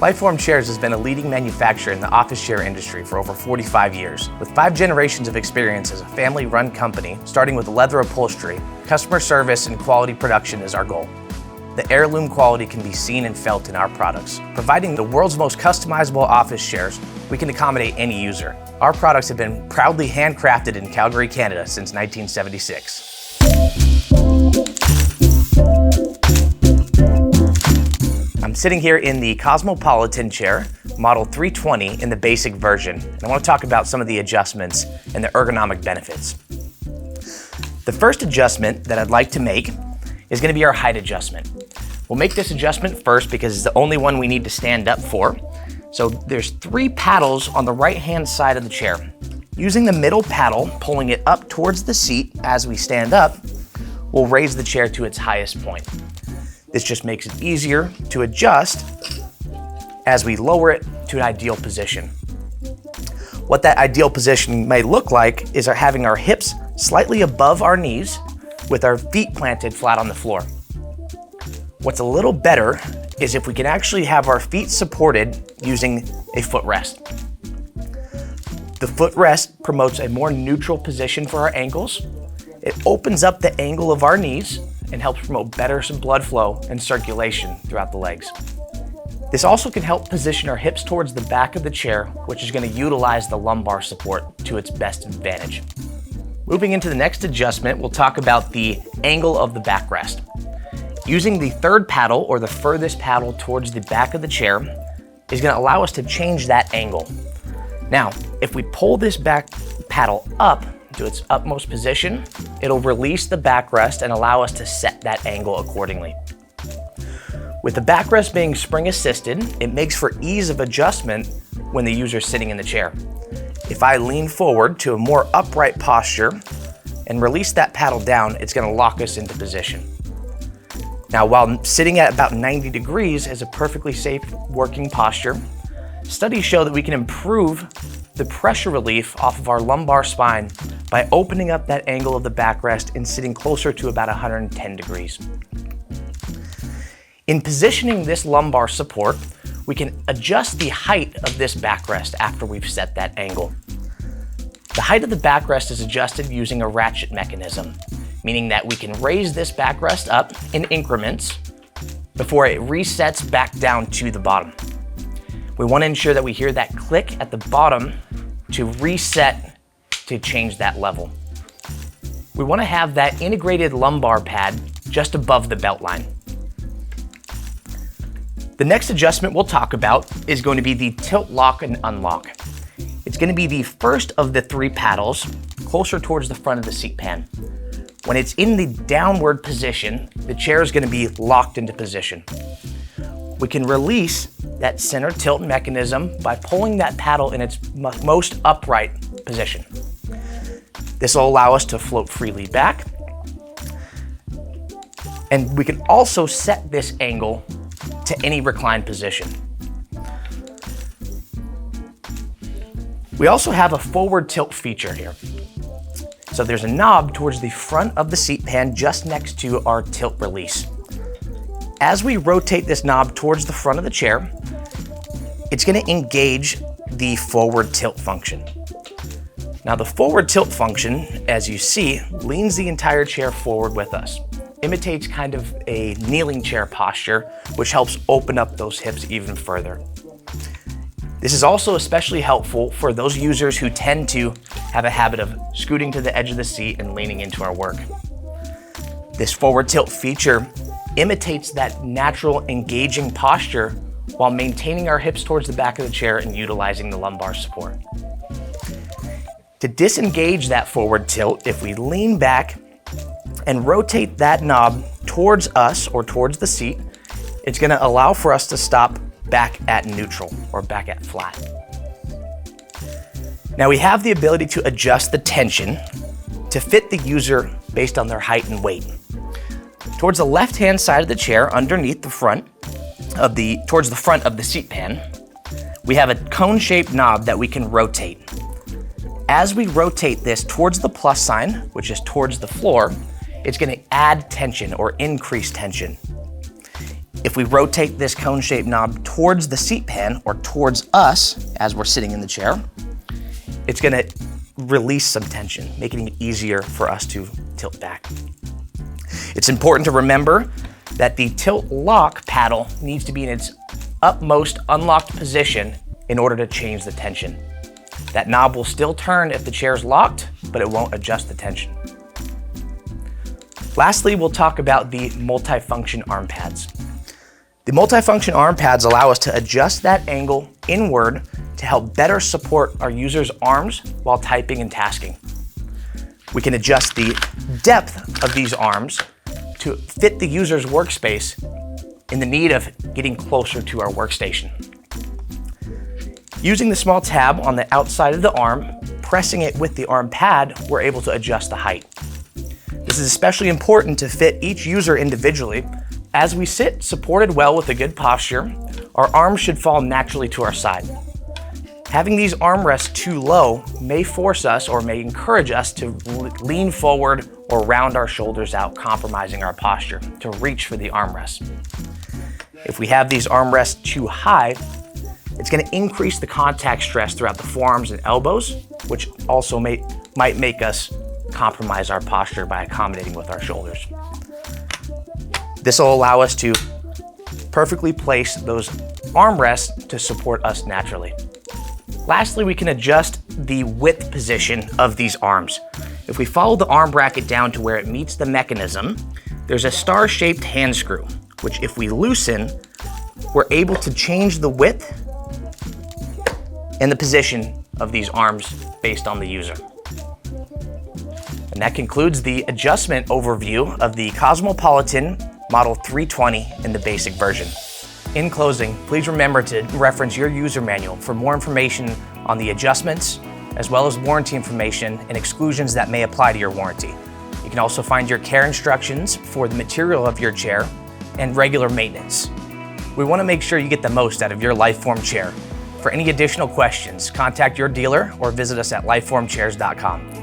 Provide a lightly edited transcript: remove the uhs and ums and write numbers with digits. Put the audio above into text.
LIFEFORM Chairs has been a leading manufacturer in the office chair industry for over 45 years. With 5 generations of experience as a family-run company, starting with leather upholstery, customer service and quality production is our goal. The heirloom quality can be seen and felt in our products. Providing the world's most customizable office chairs, we can accommodate any user. Our products have been proudly handcrafted in Calgary, Canada since 1976. I'm sitting here in the Cosmopolitan chair, model 320 in the basic version, and I want to talk about some of the adjustments and the ergonomic benefits. The first adjustment that I'd like to make is going to be our height adjustment. We'll make this adjustment first because it's the only one we need to stand up for. So there's 3 paddles on the right-hand side of the chair. Using the middle paddle, pulling it up towards the seat as we stand up, we'll raise the chair to its highest point. This just makes it easier to adjust as we lower it to an ideal position. What that ideal position may look like is having our hips slightly above our knees with our feet planted flat on the floor. What's a little better is if we can actually have our feet supported using a footrest. The footrest promotes a more neutral position for our ankles. It opens up the angle of our knees and helps promote better blood flow and circulation throughout the legs. This also can help position our hips towards the back of the chair, which is going to utilize the lumbar support to its best advantage. Moving into the next adjustment, we'll talk about the angle of the backrest. Using the third paddle or the furthest paddle towards the back of the chair is going to allow us to change that angle. Now, if we pull this back paddle up to its utmost position, it'll release the backrest and allow us to set that angle accordingly. With the backrest being spring assisted, it makes for ease of adjustment when the user's sitting in the chair. If I lean forward to a more upright posture and release that paddle down, it's going to lock us into position. Now, while sitting at about 90 degrees is a perfectly safe working posture, studies show that we can improve the pressure relief off of our lumbar spine by opening up that angle of the backrest and sitting closer to about 110 degrees. In positioning this lumbar support, we can adjust the height of this backrest after we've set that angle. The height of the backrest is adjusted using a ratchet mechanism, meaning that we can raise this backrest up in increments before it resets back down to the bottom. We want to ensure that we hear that click at the bottom to reset to change that level. We want to have that integrated lumbar pad just above the belt line. The next adjustment we'll talk about is going to be the tilt lock and unlock. It's going to be the first of the 3 paddles closer towards the front of the seat pan. When it's in the downward position, the chair is going to be locked into position. We can release that center tilt mechanism by pulling that paddle in its most upright position. This will allow us to float freely back. And we can also set this angle to any reclined position. We also have a forward tilt feature here. So there's a knob towards the front of the seat pan just next to our tilt release. As we rotate this knob towards the front of the chair, it's going to engage the forward tilt function. Now the forward tilt function, as you see, leans the entire chair forward with us. Imitates kind of a kneeling chair posture, which helps open up those hips even further. This is also especially helpful for those users who tend to have a habit of scooting to the edge of the seat and leaning into our work. This forward tilt feature imitates that natural engaging posture while maintaining our hips towards the back of the chair and utilizing the lumbar support. To disengage that forward tilt, if we lean back and rotate that knob towards us or towards the seat, it's going to allow for us to stop back at neutral or back at flat. Now we have the ability to adjust the tension to fit the user based on their height and weight. Towards the left-hand side of the chair, underneath the front of towards the front of the seat pan, we have a cone-shaped knob that we can rotate. As we rotate this towards the plus sign, which is towards the floor, it's going to add tension or increase tension. If we rotate this cone-shaped knob towards the seat pan or towards us as we're sitting in the chair, it's gonna release some tension, making it easier for us to tilt back. It's important to remember that the tilt lock paddle needs to be in its utmost unlocked position in order to change the tension. That knob will still turn if the chair's locked, but it won't adjust the tension. Lastly, we'll talk about the multifunction arm pads. The multifunction arm pads allow us to adjust that angle inward to help better support our user's arms while typing and tasking. We can adjust the depth of these arms to fit the user's workspace in the need of getting closer to our workstation. Using the small tab on the outside of the arm, pressing it with the arm pad, we're able to adjust the height. This is especially important to fit each user individually. As we sit supported well with a good posture, our arms should fall naturally to our side. Having these armrests too low may force us or may encourage us to lean forward or round our shoulders out, compromising our posture to reach for the armrest. If we have these armrests too high, it's going to increase the contact stress throughout the forearms and elbows, which also might make us compromise our posture by accommodating with our shoulders. This will allow us to perfectly place those armrests to support us naturally. Lastly, we can adjust the width position of these arms. If we follow the arm bracket down to where it meets the mechanism, there's a star-shaped hand screw, which if we loosen, we're able to change the width and the position of these arms based on the user. And that concludes the adjustment overview of the Cosmopolitan Model 320 in the basic version. In closing, please remember to reference your user manual for more information on the adjustments, as well as warranty information and exclusions that may apply to your warranty. You can also find your care instructions for the material of your chair and regular maintenance. We want to make sure you get the most out of your LIFEFORM chair. For any additional questions, contact your dealer or visit us at lifeformchairs.com.